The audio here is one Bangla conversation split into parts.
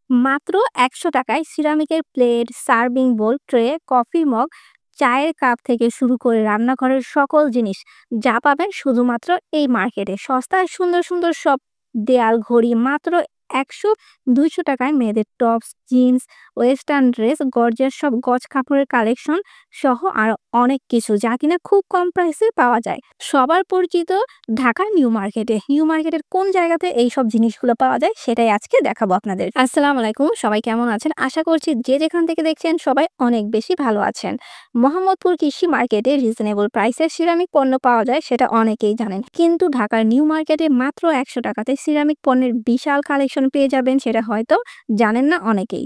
মাত্র ৳১০০ সিরামিকের প্লেট, সার্ভিং বোল, ট্রে, কফি মগ, চায়ের কাপ থেকে শুরু করে রান্নাঘরের সকল জিনিস যা পাবেন শুধুমাত্র এই মার্কেটে। সস্তায় সুন্দর, সুন্দর সব দেয়াল ঘড়ি মাত্র ১০০-২০০ মেয়েদের tops, jeans, western dress, gorgeous সব গজ কাপড়ের কালেকশন সহ আরো অনেক কিছু যা কিনা খুব কম প্রাইসে পাওয়া যায়। সবার পরিচিত ঢাকার নিউ মার্কেটে। নিউ মার্কেটের কোন জায়গাতে এইসব জিনিসগুলো পাওয়া যায় সেটাই আজকে দেখাবো আপনাদের। আসসালামু আলাইকুম, সবাই কেমন আছেন? আশা করছি যে যেখান থেকে দেখছেন সবাই অনেক বেশি ভালো আছেন। মোহাম্মদপুর কৃষি মার্কেটে রিজনেবল প্রাইসে সিরামিক পণ্য পাওয়া যায় সেটা অনেকেই জানেন, কিন্তু ঢাকার নিউ মার্কেটে মাত্র ৳১০০ সিরামিক পণ্যের বিশাল কালেকশন পেয়ে যাবেন সেটা হয়তো জানেন না অনেকেই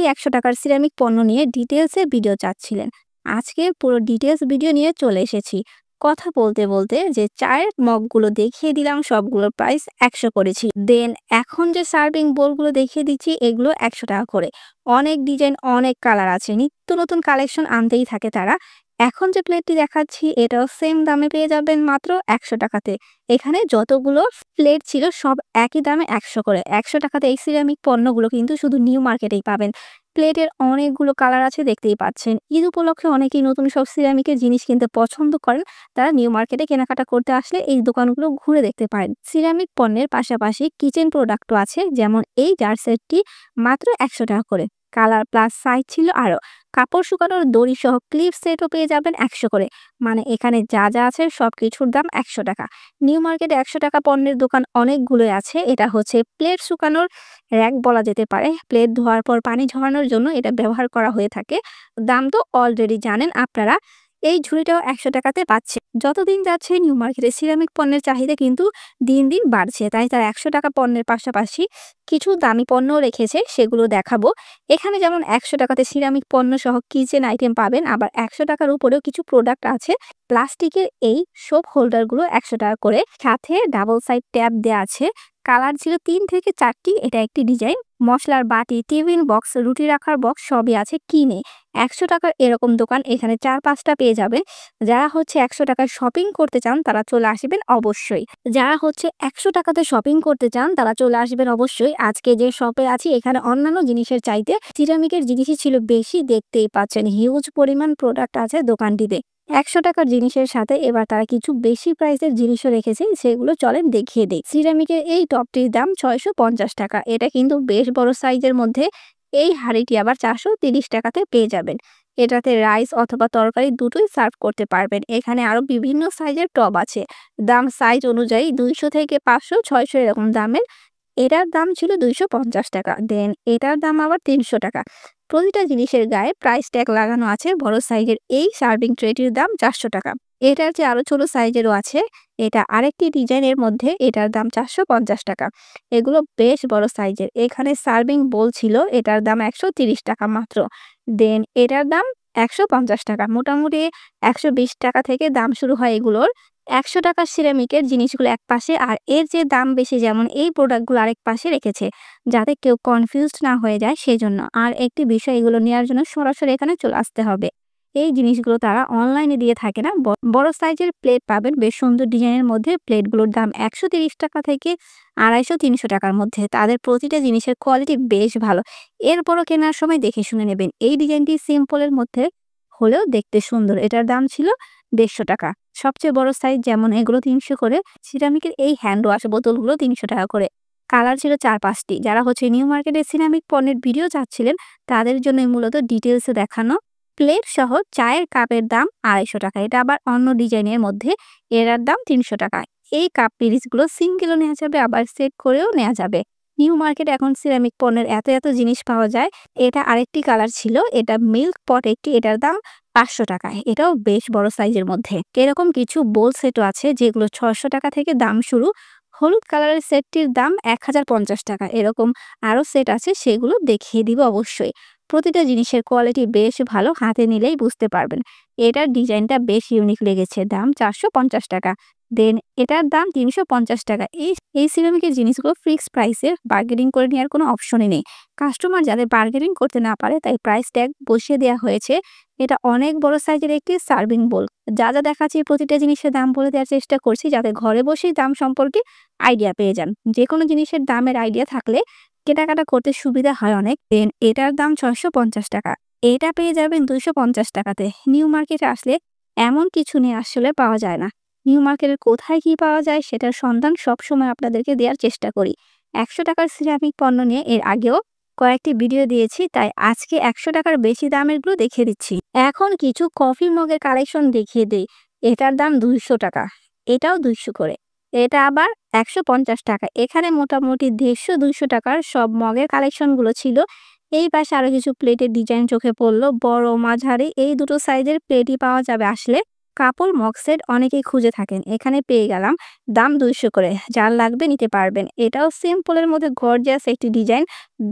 ৳১০০ সিরামিক পণ্য নিয়ে ডিটেলসে ভিডিও চাচ্ছিলেন। আজকে পুরো ডিটেলস ভিডিও নিয়ে চলে এসেছি। কথা বলতে বলতে যে চায়ের মগগুলো দেখিয়ে দিলাম সবগুলোর প্রাইস ১০০ করেছি। দেন এখন যে সার্ভিং বোলগুলো দেখিয়ে দিচ্ছি এগুলো ৳১০০ করে। অনেক ডিজাইন, অনেক কালার আছে। নিত্য নতুন কালেকশন আনতেই থাকে তারা। এখন যে প্লেটটি দেখাচ্ছি এটাও সেম দামে পেয়ে যাবেন মাত্র ৳১০০ তে। এখানে যতগুলো প্লেট ছিল সব একই দামে ১০০ করে। ৳১০০ এই সিরামিক পণ্যগুলো কিন্তু শুধু নিউ মার্কেটেই পাবেন। প্লেটের অনেকগুলো কালার আছে, দেখতেই পাচ্ছেন। ঈদ উপলক্ষে অনেকেই নতুন সব সিরামিকের জিনিস কিনতে পছন্দ করেন। তারা নিউ মার্কেটে কেনাকাটা করতে আসলে এই দোকানগুলো ঘুরে দেখতে পারেন। সিরামিক পণ্যের পাশাপাশি কিচেন প্রোডাক্টও আছে, যেমন এই জার সেটটি মাত্র ৳১০০ করে। কালার প্লাস সাইজ ছিল আরও। কাপড় শুকানোর দড়ি সহ ক্লিপ সেটও পেয়ে যাবেন ১০০ করে। মানে এখানে যা যা আছে সবকিছুর দাম ৳১০০। নিউ মার্কেটে ৳১০০ পণ্যের দোকান অনেকগুলোই আছে। এটা হচ্ছে প্লেট শুকানোর র‍্যাক বলা যেতে পারে। প্লেট ধোয়ার পর পানি ঝরানোর জন্য এটা ব্যবহার করা হয়ে থাকে। দাম তো অলরেডি জানেন আপনারা। এই ঝুড়িটাও ৳১০০ তে পাচ্ছে। যতদিন যাচ্ছে নিউ মার্কেটে সিরামিক পণ্যের চাহিদা কিন্তু দিন দিন বাড়ছে। তাই তারা ৳১০০ পণ্যের পাশাপাশি কিছু দামি পণ্যও রেখেছে, সেগুলো দেখাবো। এখানে যেমন ৳১০০ সিরামিক পণ্য সহ কিচেন আইটেম পাবেন, আবার ৳১০০ উপরেও কিছু প্রোডাক্ট আছে। প্লাস্টিকের এই সোপ হোল্ডারগুলো ৳১০০ করে। সাথে ডাবল সাইড ট্যাব দেয়া আছে। কালার ছিল ৩ থেকে ৪টি। এটা একটি ডিজাইন। মসলার বাটি, টিফিন বক্স, রুটি রাখার বক্স সবই আছে কিনে। ৳১০০ এরকম দোকান এখানে ৪-৫টা পেয়ে যাবেন। যারা হচ্ছে ৳১০০ শপিং করতে চান তারা চলে আসবেন অবশ্যই। যারা হচ্ছে ৳১০০ শপিং করতে চান তারা চলে আসবেন অবশ্যই। আজকে যে শপে আছি এখানে অন্যান্য জিনিসের চাইতে সিরামিকের জিনিসই ছিল বেশি, দেখতেই পাচ্ছেন। হিউজ পরিমাণ প্রোডাক্ট আছে দোকানটিতে। ৳১০০ জিনিসের সাথে এবার তারা কিছু বেশি প্রাইসের জিনিসও রেখেছে, সেগুলো চলেন দেখিয়ে দেই। সিরামিকের এই টপটির দাম ৳৬৫০। এটা কিন্তু বেশ বড় সাইজের মধ্যে। এই হাঁড়িটি আবার ৳৪৩০ তে পেয়ে যাবেন। এটাতে রাইস অথবা তরকারি দুটোই সার্ভ করতে পারবেন। এখানে আরো বিভিন্ন সাইজের টব আছে। দাম সাইজ অনুযায়ী ২০০ থেকে ৫০০, ৬০০ এরকম দামের। এটার দাম ছিল ৳২৫০। দেন এটার দাম আবার ৳৩০০। প্রতিটা জিনিসের গায়ে প্রাইস ট্যাগ লাগানো আছে। বড় সাইজের এই সার্ভিং ট্রেটির দাম ৳৪০০। এটার যে আরো ছোট সাইজেরও আছে, এটা আরেকটি ডিজাইনের মধ্যে, এটার দাম ৳৪৫০। এগুলো বেশ বড় সাইজের। এখানে সার্ভিং বোল ছিল, এটার দাম ৳১৩০ মাত্র। দেন এটার দাম ৳১৫০। মোটামুটি ৳১২০ থেকে দাম শুরু হয় এগুলোর। ৳১০০ সিরামিকের জিনিসগুলো একপাশে, আর এর যে দাম বেশি যেমন এই প্রোডাক্টগুলো আরেক পাশে রেখেছে, যাতে কেউ কনফিউজড না হয়ে যায় সেজন্য। আর একটি বিষয়, এগুলো নেওয়ার জন্য সরাসরি এখানে চলে আসতে হবে। এই জিনিসগুলো তারা অনলাইনে দিয়ে থাকে না। বড় সাইজের প্লেট পাবেন বেশ সুন্দর ডিজাইনের মধ্যে। প্লেটগুলোর দাম ৳১৩০ থেকে ৳২৫০-৩০০ মধ্যে। তাদের প্রতিটা জিনিসের কোয়ালিটি বেশ ভালো। এরপরও কেনার সময় দেখে শুনে নেবেন। এই ডিজাইনটি সিম্পলের মধ্যে হলেও দেখতে সুন্দর। এটার দাম ছিল ৳১৫০। সবচেয়ে বড় সাইজ যেমন এগুলো ৩০০ করে। সিরামিকের এই হ্যান্ড ওয়াশ বোতলগুলো ৳৩০০ করে। কালার ছিল ৪-৫টি। যারা হচ্ছে নিউ মার্কেটে সিরামিক পণ্যের ভিডিও চাচ্ছিলেন তাদের জন্যই মূলত ডিটেইলসে দেখানো। প্লেট সহ চায়ের কাপের দাম ৳২৫০। এটা আবার অন্য ডিজাইনের মধ্যে। এটার দাম ৳৩০০। এই কাপ পিরিচগুলো সিঙ্গেলও নেওয়া যাবে, আবার সেট করেও নেওয়া যাবে। নিউ মার্কেটে এখন সিরামিক পণ্যের এত জিনিস পাওয়া যায়। এটা আরেকটি কালার ছিল। এটা মিল্ক পট একটি। এটার দাম ৳৫০০। এটাও বেশ বড় সাইজের মধ্যে। এরকম কিছু বোল সেটও আছে যেগুলো ৳৬০০ থেকে দাম শুরু। হলুদ কালারের সেটটির দাম ৳১০৫০। এরকম আরো সেট আছে, সেগুলো দেখিয়ে দিব অবশ্যই। প্রতিটা জিনিসের কোয়ালিটি বেশ ভালো, হাতে নিলেই বুঝতে পারবেন। এটার ডিজাইনটা বেশ ইউনিক লেগেছে। দাম ৳৪৫০। দেন এটার দাম ৳৩৫০। এই সিরামিকের জিনিসগুলো ফিক্সড প্রাইসে, বার্গেনিং করে নেওয়ার কোনো অপশনই নেই। কাস্টমার যাতে বার্গেনিং করতে না পারে তাই প্রাইস ট্যাগ বসিয়ে দেওয়া হয়েছে। এটা অনেক বড় সাইজের একটি সার্ভিং বোল। যা দেখাচ্ছি প্রতিটা জিনিসের দাম বলে দেওয়ার চেষ্টা করছি যাতে ঘরে বসেই দাম সম্পর্কে আইডিয়া পেয়ে যান। যেকোনো জিনিসের দামের আইডিয়া থাকলে কেনাকাটা করতে সুবিধা হয় অনেক। দেন এটার দাম ৬৫০ টাকা। এটা পেয়ে যাবেন ২৫০ টাকাতে। নিউ মার্কেটে আসলে এমন কিছু নিয়ে আসলে পাওয়া যায় না। নিউ মার্কেটের কোথায় কি পাওয়া যায় সেটার সন্ধান সবসময় আপনাদেরকে দেওয়ার চেষ্টা করি। ১০০ টাকার সিরামিক পণ্য নিয়ে এর আগেও কয়েকটি ভিডিও দিয়েছি, তাই আজকে ১০০ টাকার বেশি দামেরগুলো দেখিয়ে দিচ্ছি। এখন কিছু কফি মগের কালেকশন দেখিয়ে দেই। এটার দাম ২০০ টাকা, এটাও ২০০ করে। এটা আবার ১৫০ টাকা। এখানে মোটামুটি ১৫০-২০০ টাকার সব মগের কালেকশনগুলো ছিল। এই পাশে আরো কিছু প্লেটের ডিজাইন চোখে পড়লো। বড়, মাঝারি এই দুটো সাইজের প্লেটই পাওয়া যাবে আসলে। কাপড় মগ সেট অনেকেই খুঁজে থাকেন, এখানে পেয়ে গেলাম। দাম ২০০ করে। যার লাগবে নিতে পারবেন। এটাও সিম্পলের মধ্যে গর্জিয়াস একটি ডিজাইন।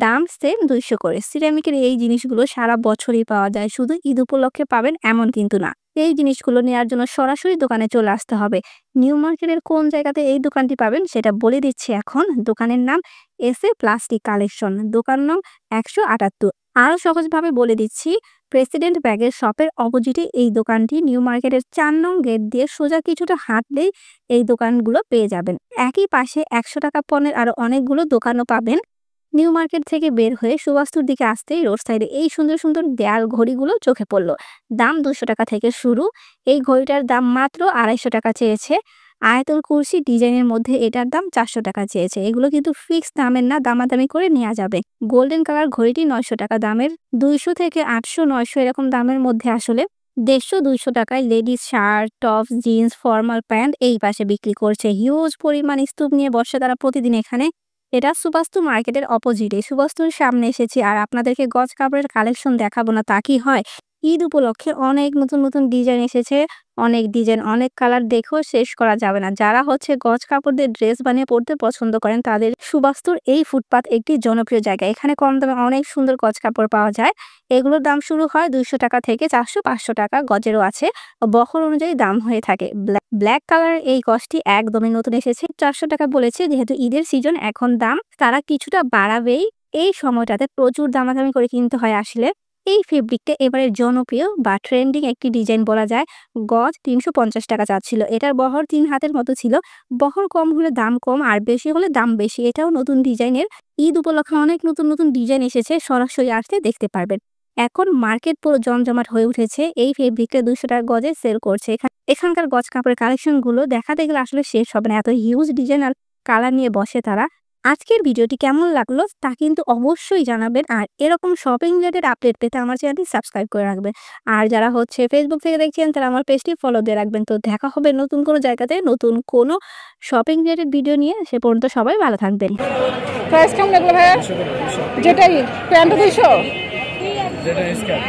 দাম সেম ২০০ করে। সিরামিকের এই জিনিসগুলো সারা বছরই পাওয়া যায়, শুধু ঈদ উপলক্ষে পাবেন এমন কিন্তু না। এই জিনিসগুলো নেওয়ার জন্য সরাসরি দোকানে চলে আসতে হবে। নিউ মার্কেটের কোন জায়গাতে এই দোকানটি পাবেন সেটা বলে দিচ্ছি এখন। দোকানের নাম এস এ প্লাস্টিক কালেকশন, দোকান নং ১৭৮। আরো সহজভাবে বলে দিচ্ছি, প্রেসিডেন্ট ব্যাগের শপের অপোজিটে এই দোকানটি। নিউ মার্কেটের ৪ নং গেট দিয়ে সোজা কিছুটা হাঁটলেই এই দোকানগুলো পেয়ে যাবেন। একই পাশে ১০০ টাকা পণ্যের আরো অনেকগুলো দোকানও পাবেন। নিউ মার্কেট থেকে বের হয়ে সুবাস্তুর দিকে আসতেই রোড সাইডে এই সুন্দর সুন্দর দেয়াল ঘড়িগুলো চোখে পড়লো। দাম ২০০ টাকা থেকে শুরু। এই ঘড়িটার দাম মাত্র ২৫০ টাকা চেয়েছে। আয়াতুল কুরসি ডিজাইনের মধ্যে এটার দাম ৪০০ টাকা চেয়েছে। এগুলো কিন্তু ফিক্সড দামের না, দামাদামি করে নেওয়া যাবে। গোল্ডেন কালার ঘড়িটি ৯০০ টাকা দামের। ২০০ থেকে ৮০০, ৯০০ এরকম দামের মধ্যে আসলে ১৫০-২০০ টাকায় ladies shirt, tops, jeans, formal pant এই পাশে বিক্রি করছে। হিউজ পরিমাণ স্তূপ নিয়ে বসে তারা প্রতিদিন এখানে। এটা সুবাস্তু মার্কেটের অপোজিটে। সুবাস্তুর সামনে এসেছি আর আপনাদেরকে গজ কাপড়ের কালেকশন দেখাবো না তা কি হয়? ঈদ উপলক্ষে অনেক নতুন নতুন ডিজাইন এসেছে। অনেক ডিজাইন, অনেক কালার দেখেও শেষ করা যাবে না। যারা হচ্ছে গজ কাপড় দিয়ে ড্রেস বানিয়ে পড়তে পছন্দ করেন তাদের সুবাস্তুর এই ফুটপাত একটি জনপ্রিয় জায়গা। এখানে কম দামে অনেক সুন্দর গজ কাপড় পাওয়া যায়। এগুলোর দাম শুরু হয় ২০০ টাকা থেকে ৪০০-৫০০ টাকা। গজেরও আছে, বহর অনুযায়ী দাম হয়ে থাকে। ব্ল্যাক কালারের এই গজটি একদমই নতুন এসেছে। ৪০০ টাকা বলেছে, যেহেতু ঈদের সিজন এখন দাম তারা কিছুটা বাড়াবেই। এই সময়টাতে প্রচুর দামাদামি করে কিনতে হয় আসলে। এই ফেব্রিকটা এবারের জনপ্রিয় বা ট্রেন্ডিং একটি ডিজাইন বলা যায়। গজ ৩৫০ টাকা চাচ্ছিল। এটার বহর ৩ হাতের মতো ছিল। বহর কম হলে দাম কম আর বেশি হলে দাম বেশি। এটাও নতুন ডিজাইনের। ঈদ উপলক্ষে অনেক নতুন নতুন ডিজাইন এসেছে, সরাসরি আসতে দেখতে পারবেন। এখন মার্কেট পুরো জমজমাট হয়ে উঠেছে। এই ফেব্রিকটা ২০০ টাকা গজে সেল করছে। এখানকার গজ কাপড়ের কালেকশনগুলো দেখাতে গেলে আসলে শেষ হবে না, এত হিউজ ডিজাইন আর কালার নিয়ে বসে তারা। আজকের ভিডিওটি কেমন লাগলো তা কিন্তু অবশ্যই জানাবেন। আর এরকম শপিং রিলেটেড আপডেট পেতে আমার চ্যানেলটি সাবস্ক্রাইব করে রাখবেন। আর যারা হচ্ছে ফেসবুক থেকে দেখছেন তারা আমার পেজটি ফলো দিয়ে রাখবেন। তো দেখা হবে নতুন কোনো জায়গাতে নতুন কোনো শপিং রিলেটেড ভিডিও নিয়ে। সে পর্যন্ত সবাই ভালো থাকবেন। প্রাইস কেমন লাগলো ভাইয়া? যেটাই প্যান্ট ২০০, যেটা স্কার্ট